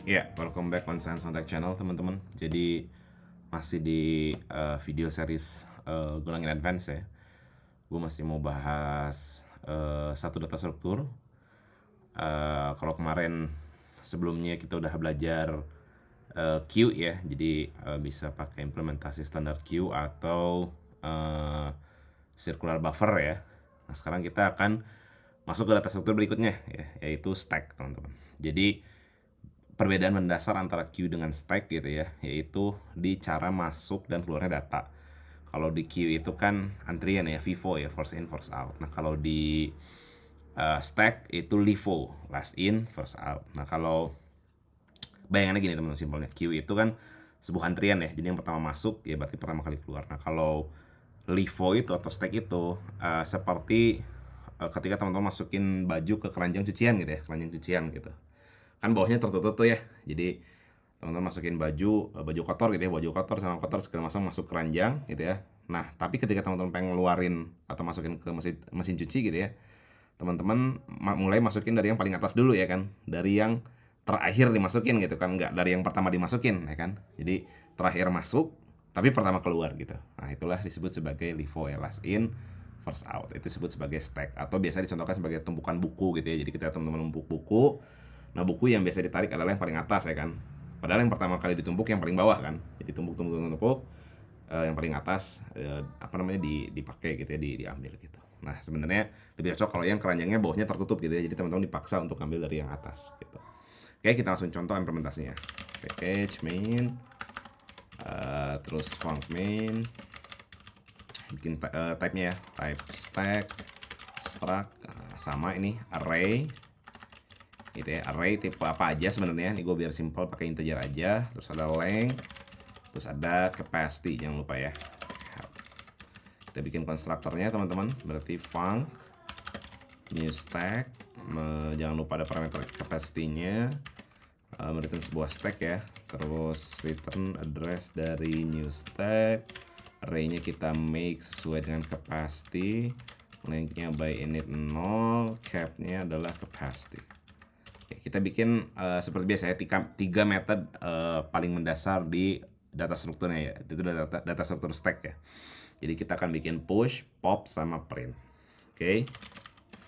Ya, welcome back on Science Contact Channel, teman-teman. Jadi masih di video series Golangin Advance ya. Gue masih mau bahas satu data struktur. Kalau kemarin sebelumnya kita udah belajar Q ya, jadi bisa pakai implementasi standar Q atau circular buffer ya. Nah, sekarang kita akan masuk ke data struktur berikutnya ya, yaitu stack, teman-teman. Jadi perbedaan mendasar antara queue dengan stack gitu ya, yaitu di cara masuk dan keluarnya data. Kalau di queue itu kan antrian ya, FIFO ya, first in first out. Nah kalau di stack itu LIFO, last in first out. Nah kalau bayangannya gini teman-teman, simpelnya queue itu kan sebuah antrian ya, jadi yang pertama masuk ya berarti pertama kali keluar. Nah kalau LIFO itu atau stack itu seperti ketika teman-teman masukin baju ke keranjang cucian gitu ya, keranjang cucian gitu kan, bawahnya tertutup tuh ya. Jadi teman-teman masukin baju kotor gitu ya, baju kotor sama kotor segala macam masuk keranjang gitu ya. Nah tapi ketika teman-teman pengen ngeluarin atau masukin ke mesin cuci gitu ya, teman-teman mulai masukin dari yang paling atas dulu ya kan, dari yang terakhir dimasukin gitu kan, nggak dari yang pertama dimasukin ya kan. Jadi terakhir masuk tapi pertama keluar gitu. Nah itulah disebut sebagai LIFO ya, last in first out. Itu disebut sebagai stack atau biasa dicontohkan sebagai tumpukan buku gitu ya. Jadi kita teman-teman numpuk buku. Nah buku yang biasa ditarik adalah yang paling atas ya kan. Padahal yang pertama kali ditumpuk yang paling bawah kan. Jadi tumpuk yang paling atas apa namanya dipakai gitu ya, diambil gitu. Nah sebenarnya lebih cocok kalau yang keranjangnya bawahnya tertutup gitu ya. Jadi teman-teman dipaksa untuk ambil dari yang atas gitu. Oke, kita langsung contoh implementasinya. Package main, terus func main, bikin type-nya ya, type stack, struct, sama ini array gitu ya. Array tipe apa aja sebenarnya, ini gue biar simple pakai integer aja. Terus ada length, terus ada capacity, jangan lupa ya. Kita bikin konstruktornya teman-teman, berarti func new stack, jangan lupa ada parameter capacity-nya, return sebuah stack ya. Terus return address dari new stack, array-nya kita make sesuai dengan capacity, length-nya by init 0, cap-nya adalah capacity. Oke, kita bikin seperti biasa ya, tiga metode paling mendasar di data strukturnya ya. Itu data struktur stack ya. Jadi kita akan bikin push, pop, sama print. Oke,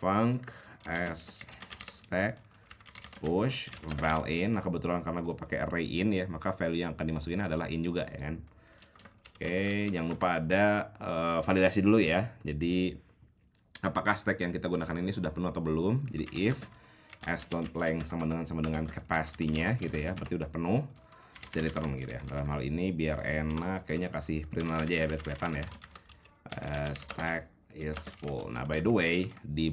func as stack push val in. Nah kebetulan karena gue pakai array in ya, maka value yang akan dimasukin adalah in juga ya kan. Oke, jangan lupa ada validasi dulu ya. Jadi apakah stack yang kita gunakan ini sudah penuh atau belum. Jadi if s.length sama dengan capacity-nya gitu ya, berarti udah penuh, jadi return gitu ya. Dalam hal ini biar enak kayaknya kasih print aja ya biar kelihatan ya. Stack is full. Nah by the way di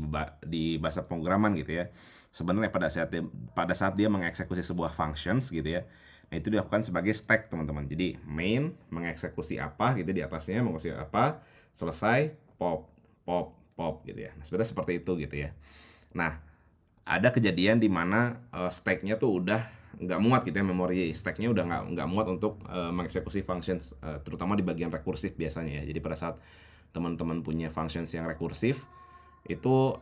bahasa pemrograman gitu ya, sebenarnya pada saat dia mengeksekusi sebuah functions gitu ya, nah itu dilakukan sebagai stack teman-teman. Jadi main mengeksekusi apa gitu di atasnya, mengeksekusi apa, selesai pop pop pop gitu ya. Nah sebenarnya seperti itu gitu ya. Nah ada kejadian di mana stack-nya tuh udah nggak muat gitu ya, memori stack-nya udah nggak muat untuk mengeksekusi functions, terutama di bagian rekursif biasanya ya. Jadi pada saat teman-teman punya functions yang rekursif, itu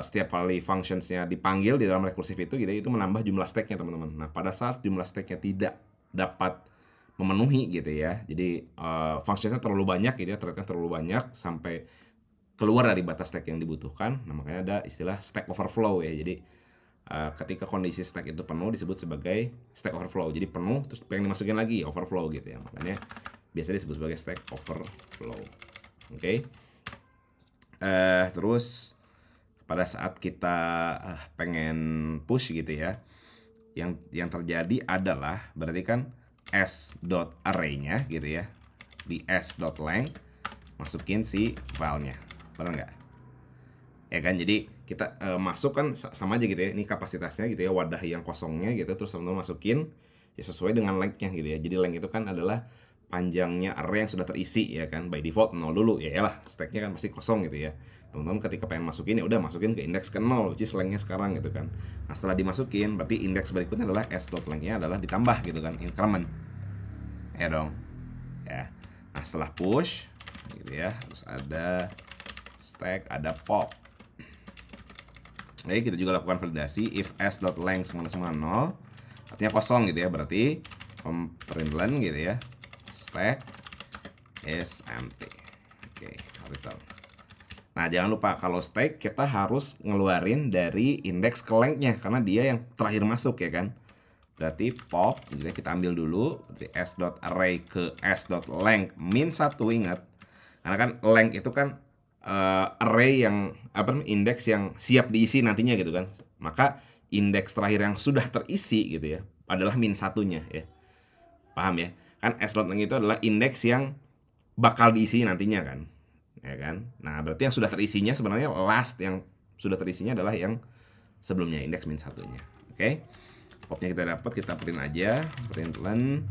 setiap kali functions-nya dipanggil di dalam rekursif itu gitu, itu menambah jumlah stack-nya teman-teman. Nah pada saat jumlah stack-nya tidak dapat memenuhi gitu ya, jadi functions-nya terlalu banyak gitu ya, ternyata terlalu banyak sampai keluar dari batas stack yang dibutuhkan. Nah makanya ada istilah stack overflow ya. Jadi ketika kondisi stack itu penuh disebut sebagai stack overflow. Jadi penuh terus pengen dimasukin lagi overflow gitu ya. Makanya biasanya disebut sebagai stack overflow. Oke. Terus pada saat kita pengen push gitu ya, yang terjadi adalah berarti kan s.array-nya gitu ya, di s.length masukin si filenya, benar nggak? Ya kan, jadi kita masuk kan sama aja gitu ya, ini kapasitasnya gitu ya, wadah yang kosongnya gitu, terus teman-teman masukin ya sesuai dengan length-nya gitu ya. Jadi length itu kan adalah panjangnya array yang sudah terisi ya kan, by default 0 dulu ya lah, stack-nya kan pasti kosong gitu ya. Teman-teman ketika pengen masukin ya udah masukin ke indeks ke 0, which is length-nya sekarang gitu kan. Nah setelah dimasukin berarti indeks berikutnya adalah s.length-nya adalah ditambah gitu kan, increment ya dong ya. Nah setelah push gitu ya, terus ada stack, ada pop. Jadi kita juga lakukan validasi if s.length sama 0, artinya kosong gitu ya. Berarti println gitu ya, stack is empty. Oke, return. Nah, jangan lupa kalau stack kita harus ngeluarin dari indeks ke length-nya karena dia yang terakhir masuk ya kan. Berarti pop, jadi kita ambil dulu dari s.array ke s.length min 1, ingat. Karena kan length itu kan array yang indeks yang siap diisi nantinya gitu kan. Maka indeks terakhir yang sudah terisi gitu ya adalah min 1-nya ya. Paham ya? Kan s.length itu adalah indeks yang bakal diisi nantinya kan. Ya kan? Nah, berarti yang sudah terisinya sebenarnya last yang sudah terisinya adalah yang sebelumnya, indeks min 1-nya. Oke. Popnya kita dapat, kita print aja, println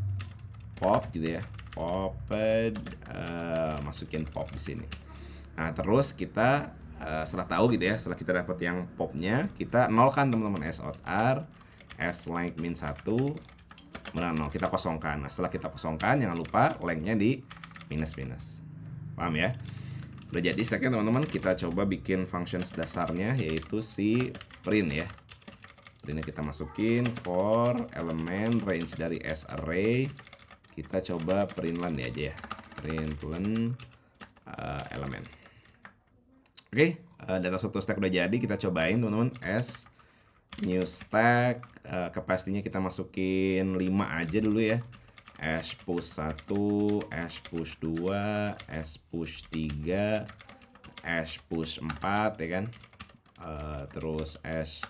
pop gitu ya. Popped, masukin pop di sini. Nah, terus kita setelah tahu gitu ya, setelah kita dapat yang popnya, kita nolkan teman-teman, s.out_r s_length min 1 benar 0, kita kosongkan. Nah, setelah kita kosongkan, jangan lupa length-nya di minus. Paham ya? Udah jadi stacknya teman-teman, kita coba bikin functions dasarnya yaitu si print ya. Printnya kita masukin for element range dari s_array. Kita coba println aja ya, println element. Oke, data struktur stack udah jadi, kita cobain teman-teman. S new stack, capacity-nya kita masukin 5 aja dulu ya. S push 1, S push 2, S push 3, S push 4 ya kan. Terus S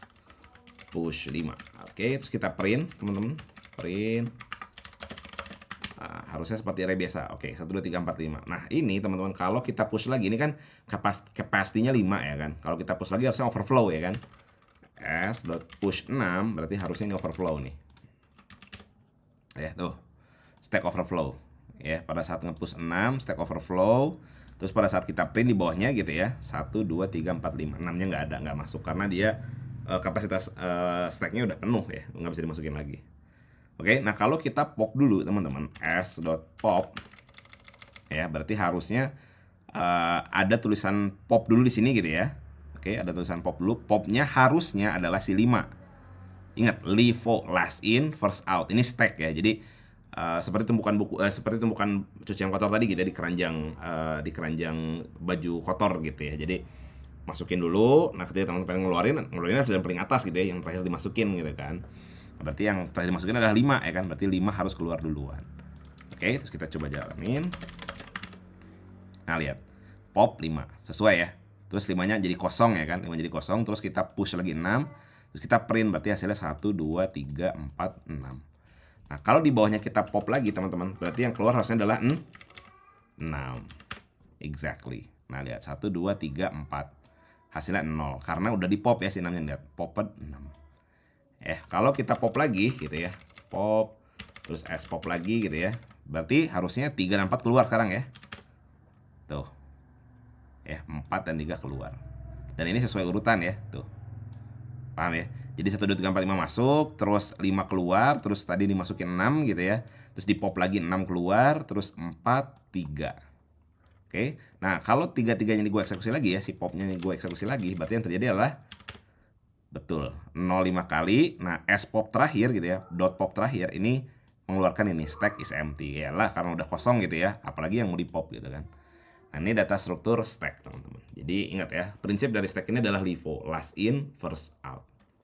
push 5. Oke, terus kita print teman-teman. Print. Harusnya seperti array biasa. Oke, 1 2 3 4 5. Nah, ini teman-teman kalau kita push lagi, ini kan capacity-nya 5 ya kan. Kalau kita push lagi harusnya overflow ya kan. S.push 6 berarti harusnya ini overflow nih. Ya, tuh. Stack overflow ya, pada saat nge-push 6 stack overflow. Terus pada saat kita print di bawahnya gitu ya, 1 2 3 4 5, 6 nya nggak masuk karena dia kapasitas stacknya udah penuh ya, nggak bisa dimasukin lagi. Oke, nah kalau kita pop dulu teman-teman, s.pop ya, berarti harusnya ada tulisan pop dulu di sini gitu ya. Oke, ada tulisan pop dulu, popnya harusnya adalah si 5. Ingat, LIFO, last in first out, ini stack ya. Jadi seperti tumpukan buku, seperti tumpukan cucian kotor tadi gitu ya, di keranjang baju kotor gitu ya. Jadi masukin dulu, nah ketika teman-teman pengen ngeluarin harus yang paling atas gitu ya, yang terakhir dimasukin gitu kan. Berarti yang terakhir dimasukin adalah 5 ya kan, berarti 5 harus keluar duluan. Oke, terus kita coba jalanin. Nah lihat, pop 5 sesuai ya. Terus 5-nya jadi kosong ya kan, 5 jadi kosong, terus kita push lagi 6, terus kita print, berarti hasilnya 1 2 3 4 6. Nah, kalau di bawahnya kita pop lagi teman-teman, berarti yang keluar harusnya adalah 6. Exactly. Nah, lihat 1 2 3 4. Hasilnya 0 karena udah di pop ya si 6-nya, lihat. Popped 6. Kalau kita pop lagi gitu ya. Pop terus S pop lagi gitu ya. Berarti harusnya 3 dan 4 keluar sekarang ya. Tuh. 4 dan 3 keluar. Dan ini sesuai urutan ya, tuh. Paham ya? Jadi 1 2 3 4 5 masuk, terus 5 keluar, terus tadi dimasukin 6 gitu ya. Terus di pop lagi 6 keluar, terus 4 3. Oke. Nah, kalau 3-3-nya ini gue eksekusi lagi ya, si popnya ini gue eksekusi lagi, berarti yang terjadi adalah betul 0 5 kali. Nah, S pop terakhir gitu ya, dot pop terakhir ini mengeluarkan ini stack is empty. Yalah karena udah kosong gitu ya, apalagi yang mau di pop gitu kan. Nah, ini data struktur stack teman-teman. Jadi ingat ya, prinsip dari stack ini adalah LIFO, last in first out.